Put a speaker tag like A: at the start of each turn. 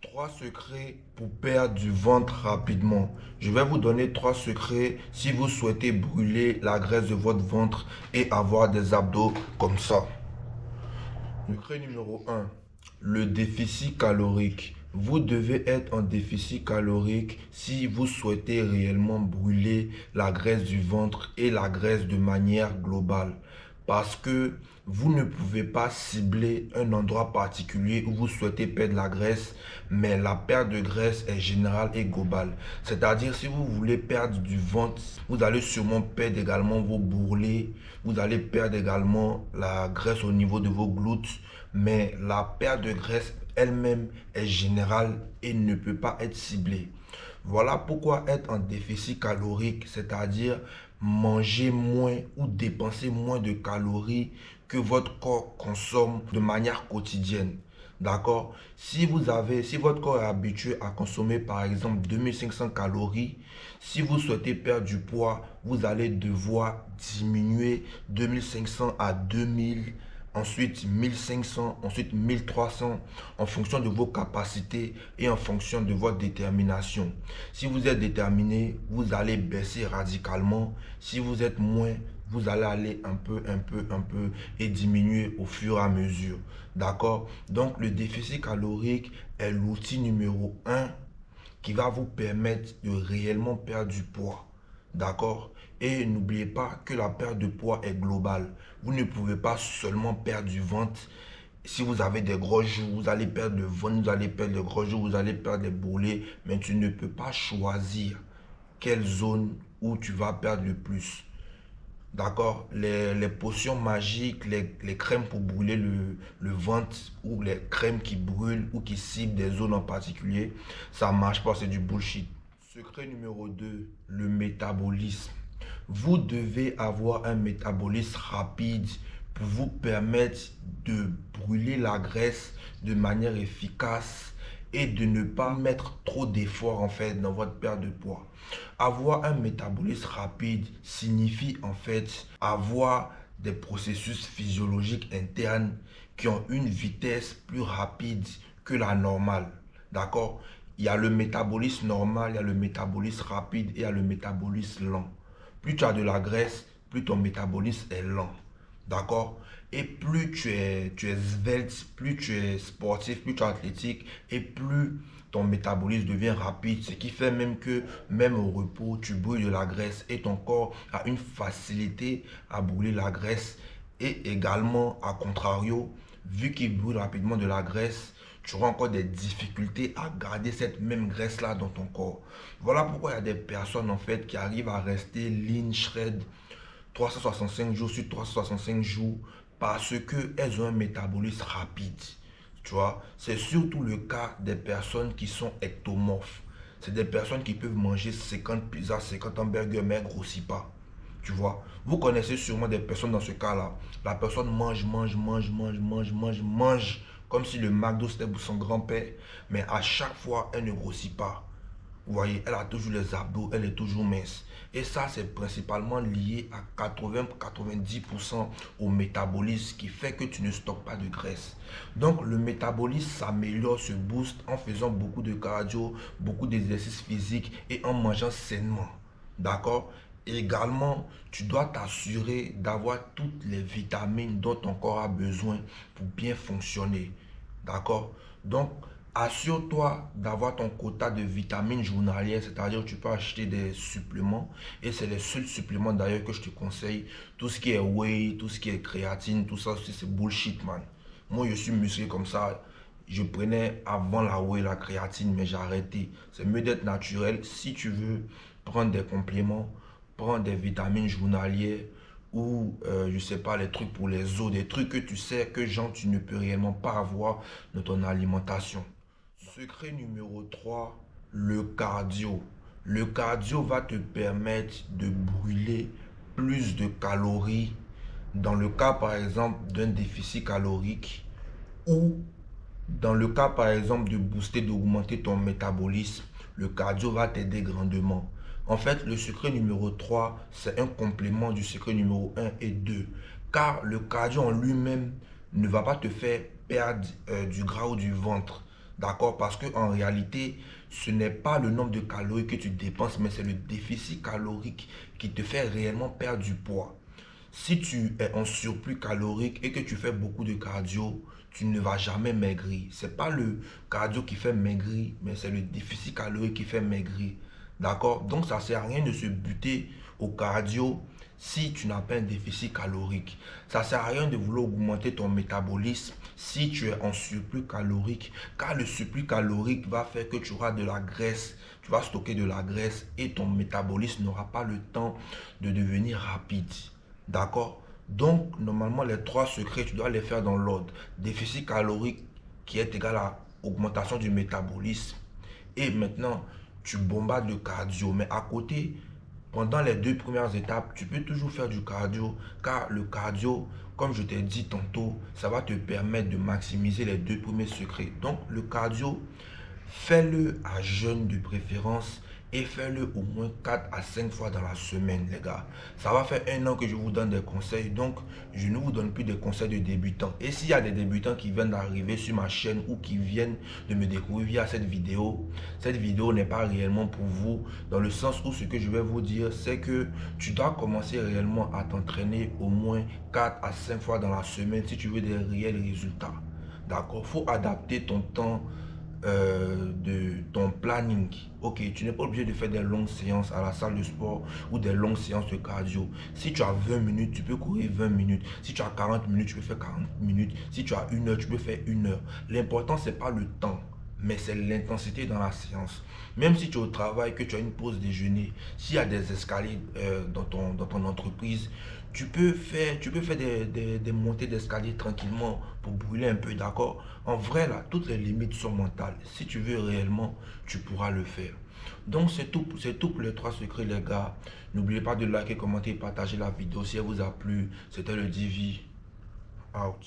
A: Trois secrets pour perdre du ventre rapidement. Je vais vous donner trois secrets si vous souhaitez brûler la graisse de votre ventre et avoir des abdos comme ça. Secret numéro un, le déficit calorique. Vous devez être en déficit calorique si vous souhaitez réellement brûler la graisse du ventre et la graisse de manière globale. Parce que vous ne pouvez pas cibler un endroit particulier où vous souhaitez perdre la graisse, mais la perte de graisse est générale et globale. C'est-à-dire, si vous voulez perdre du ventre, vous allez sûrement perdre également vos bourrelets, vous allez perdre également la graisse au niveau de vos glutes, mais la perte de graisse elle-même est générale et ne peut pas être ciblée. Voilà pourquoi être en déficit calorique, c'est-à-dire manger moins ou dépenser moins de calories que votre corps consomme de manière quotidienne. D'accord? Si votre corps est habitué à consommer par exemple 2500 calories, si vous souhaitez perdre du poids, vous allez devoir diminuer 2500 à 2000, ensuite 1500, ensuite 1300 en fonction de vos capacités et en fonction de votre détermination. Si vous êtes déterminé, vous allez baisser radicalement. Si vous êtes moins, vous allez aller un peu et diminuer au fur et à mesure. D'accord? Donc le déficit calorique est l'outil numéro un qui va vous permettre de réellement perdre du poids. D'accord? Et n'oubliez pas que la perte de poids est globale. Vous ne pouvez pas seulement perdre du ventre. Si vous avez des gros joues, vous allez perdre le ventre, vous allez perdre les gros joues, vous allez perdre les bourrelets. Mais tu ne peux pas choisir quelle zone où tu vas perdre le plus. D'accord? Les potions magiques, les crèmes pour brûler le ventre ou les crèmes qui brûlent ou qui ciblent des zones en particulier, ça ne marche pas, c'est du bullshit. Secret numéro 2, le métabolisme. Vous devez avoir un métabolisme rapide pour vous permettre de brûler la graisse de manière efficace et de ne pas mettre trop d'efforts en fait dans votre perte de poids. Avoir un métabolisme rapide signifie en fait avoir des processus physiologiques internes qui ont une vitesse plus rapide que la normale. D'accord? Il y a le métabolisme normal, il y a le métabolisme rapide et il y a le métabolisme lent. Plus tu as de la graisse, plus ton métabolisme est lent. D'accord? Et plus tu es svelte, plus tu es sportif, plus tu es athlétique et plus ton métabolisme devient rapide. Ce qui fait même que même au repos, tu brûles de la graisse et ton corps a une facilité à brûler la graisse. Et également, à contrario, vu qu'il brûle rapidement de la graisse, tu auras encore des difficultés à garder cette même graisse-là dans ton corps. Voilà pourquoi il y a des personnes en fait qui arrivent à rester lean, shred 365 jours sur 365 jours parce qu'elles ont un métabolisme rapide. Tu vois, c'est surtout le cas des personnes qui sont ectomorphes. C'est des personnes qui peuvent manger 50 pizzas, 50 hamburgers, mais elles ne grossissent pas. Tu vois, vous connaissez sûrement des personnes dans ce cas-là. La personne mange, comme si le McDo c'était pour son grand-père, mais à chaque fois, elle ne grossit pas. Vous voyez, elle a toujours les abdos, elle est toujours mince. Et ça, c'est principalement lié à 80-90% au métabolisme qui fait que tu ne stockes pas de graisse. Donc, le métabolisme s'améliore, se booste en faisant beaucoup de cardio, beaucoup d'exercices physiques et en mangeant sainement. D'accord? Également, tu dois t'assurer d'avoir toutes les vitamines dont ton corps a besoin pour bien fonctionner. D'accord? Donc, assure-toi d'avoir ton quota de vitamines journalières, c'est-à-dire que tu peux acheter des suppléments et c'est les seuls suppléments d'ailleurs que je te conseille. Tout ce qui est whey, tout ce qui est créatine, tout ça aussi c'est bullshit man. Moi je suis musclé comme ça, je prenais avant la whey, la créatine, mais j'ai arrêté. C'est mieux d'être naturel. Si tu veux prendre des compléments, prends des vitamines journalières ou je sais pas, les trucs pour les os, des trucs que tu sais que genre tu ne peux réellement pas avoir dans ton alimentation. Secret numéro 3, le cardio. Le cardio va te permettre de brûler plus de calories dans le cas par exemple d'un déficit calorique ou dans le cas par exemple de booster, d'augmenter ton métabolisme. Le cardio va t'aider grandement. En fait, le secret numéro 3, c'est un complément du secret numéro 1 et 2. Car le cardio en lui-même ne va pas te faire perdre du gras ou du ventre. D'accord? Parce qu'en réalité, ce n'est pas le nombre de calories que tu dépenses, mais c'est le déficit calorique qui te fait réellement perdre du poids. Si tu es en surplus calorique et que tu fais beaucoup de cardio, tu ne vas jamais maigrir. Ce n'est pas le cardio qui fait maigrir, mais c'est le déficit calorique qui fait maigrir. D'accord? Donc ça ne sert à rien de se buter au cardio si tu n'as pas un déficit calorique. Ça ne sert à rien de vouloir augmenter ton métabolisme si tu es en surplus calorique, car le surplus calorique va faire que tu auras de la graisse, tu vas stocker de la graisse et ton métabolisme n'aura pas le temps de devenir rapide. D'accord? Donc, normalement, les trois secrets, tu dois les faire dans l'ordre. Déficit calorique qui est égal à augmentation du métabolisme. Et maintenant, tu bombardes le cardio. Mais à côté, pendant les 2 premières étapes, tu peux toujours faire du cardio. Car le cardio, comme je t'ai dit tantôt, ça va te permettre de maximiser les 2 premiers secrets. Donc, le cardio, fais-le à jeûne de préférence et fais-le au moins 4 à 5 fois dans la semaine, les gars. Ça va faire 1 an que je vous donne des conseils, donc je ne vous donne plus des conseils de débutants. Et s'il y a des débutants qui viennent d'arriver sur ma chaîne ou qui viennent de me découvrir via cette vidéo n'est pas réellement pour vous, dans le sens où ce que je vais vous dire, c'est que tu dois commencer réellement à t'entraîner au moins 4 à 5 fois dans la semaine si tu veux des réels résultats. D'accord? Il faut adapter ton temps de ton planning. Ok, tu n'es pas obligé de faire des longues séances à la salle de sport ou des longues séances de cardio. Si tu as 20 minutes, tu peux courir 20 minutes. Si tu as 40 minutes, tu peux faire 40 minutes. Si tu as 1 heure, tu peux faire 1 heure. L'important, c'est pas le temps, mais c'est l'intensité dans la séance. Même si tu es au travail, que tu as une pause déjeuner, s'il y a des escaliers dans ton entreprise, tu peux faire des montées d'escalier tranquillement pour brûler un peu, d'accord? En vrai, là, toutes les limites sont mentales. Si tu veux réellement, tu pourras le faire. Donc, c'est tout pour les 3 secrets, les gars. N'oubliez pas de liker, commenter et partager la vidéo si elle vous a plu. C'était le Divi. Out.